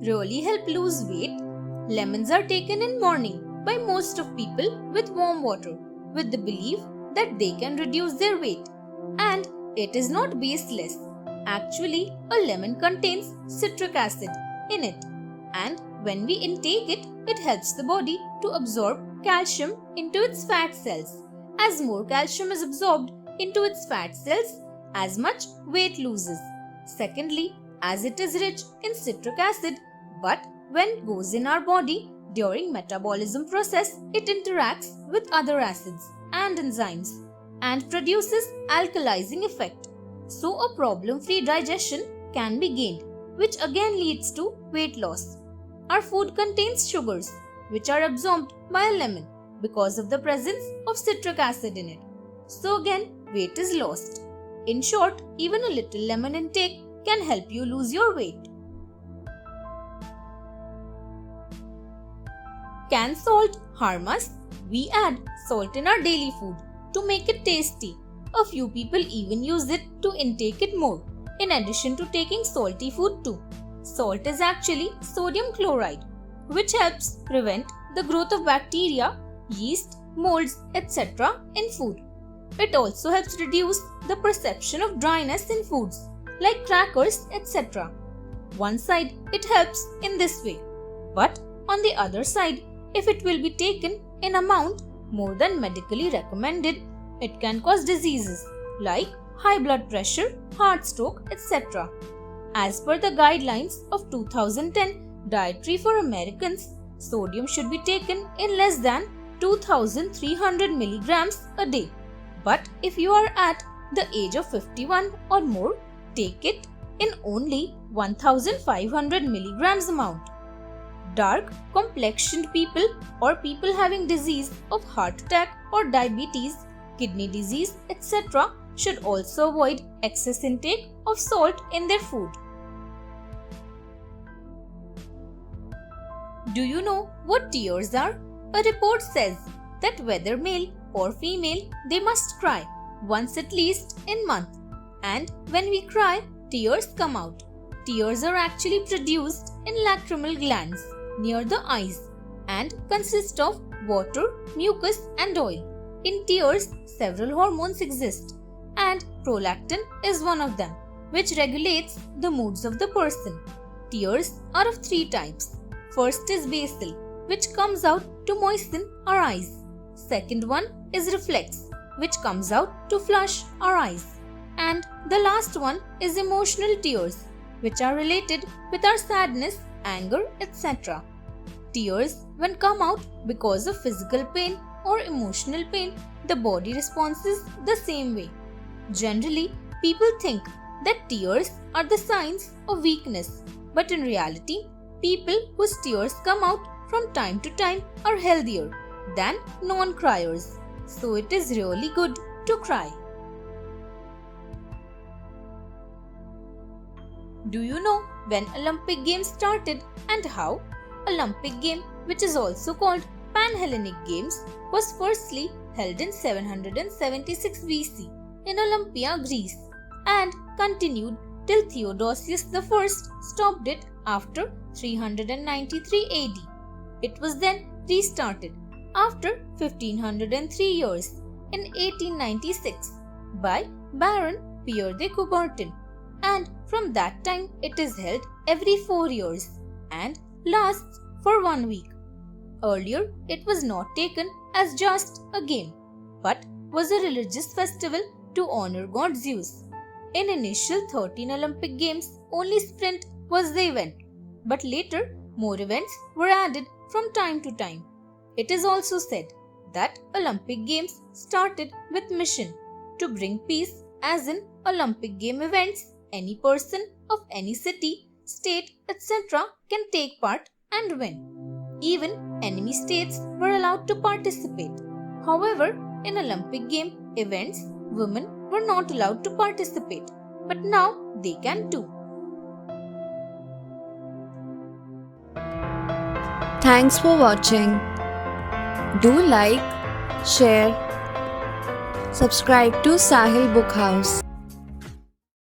really help lose weight? Lemons are taken in morning by most of people with warm water with the belief that they can reduce their weight. And it is not baseless. Actually, a lemon contains citric acid in it, and when we intake it, it helps the body to absorb calcium into its fat cells. As more calcium is absorbed into its fat cells, as much weight loses. Secondly, as it is rich in citric acid, but when it goes in our body during metabolism process, it interacts with other acids and enzymes and produces alkalizing effect. So a problem-free digestion can be gained, which again leads to weight loss. Our food contains sugars, which are absorbed by a lemon because of the presence of citric acid in it. So again, weight is lost. In short, even a little lemon intake can help you lose your weight. Can salt harm us? We add salt in our daily food to make it tasty. A few people even use it to intake it more, in addition to taking salty food too. Salt is actually sodium chloride, which helps prevent the growth of bacteria, yeast, molds, etc. in food. It also helps reduce the perception of dryness in foods like crackers, etc. One side, it helps in this way. But on the other side, if it will be taken in amount more than medically recommended, it can cause diseases like high blood pressure, heart stroke, etc. As per the guidelines of 2010 Dietary for Americans, sodium should be taken in less than 2300 milligrams a day. But if you are at the age of 51 or more, take it in only 1500 milligrams amount. Dark complexioned people or people having disease of heart attack or diabetes, kidney disease, etc. should also avoid excess intake of salt in their food. Do you know what tears are? A report says that whether male or female, they must cry once at least in month. And when we cry, tears come out. Tears are actually produced in lacrimal glands near the eyes and consist of water, mucus and oil. In tears, several hormones exist and prolactin is one of them, which regulates the moods of the person. Tears are of three types. First is basal, which comes out to moisten our eyes. Second one is reflex, which comes out to flush our eyes. And the last one is emotional tears, which are related with our sadness, anger, etc. Tears, when come out because of physical pain or emotional pain, the body responds the same way. Generally, people think that tears are the signs of weakness, but in reality, people whose tears come out from time to time are healthier than non-criers. So it is really good to cry. Do you know when Olympic Games started and how? Olympic game, which is also called Pan-Hellenic Games, was firstly held in 776 BC in Olympia, Greece, and continued till Theodosius I stopped it after 393 AD. It was then restarted after 1503 years in 1896 by Baron Pierre de Coubertin, and from that time it is held every 4 years and lasts for 1 week. Earlier, it was not taken as just a game, but was a religious festival to honor god Zeus. In initial 13 Olympic Games, only sprint was the event, but later more events were added from time to time. It is also said that Olympic Games started with mission to bring peace, as in Olympic game events, any person of any city, state, etc. can take part and win. Even enemy states were allowed to participate. However, in Olympic game events, women were not allowed to participate, but now they can too. Thanks for watching. Do like, share, subscribe to Sahil Book House.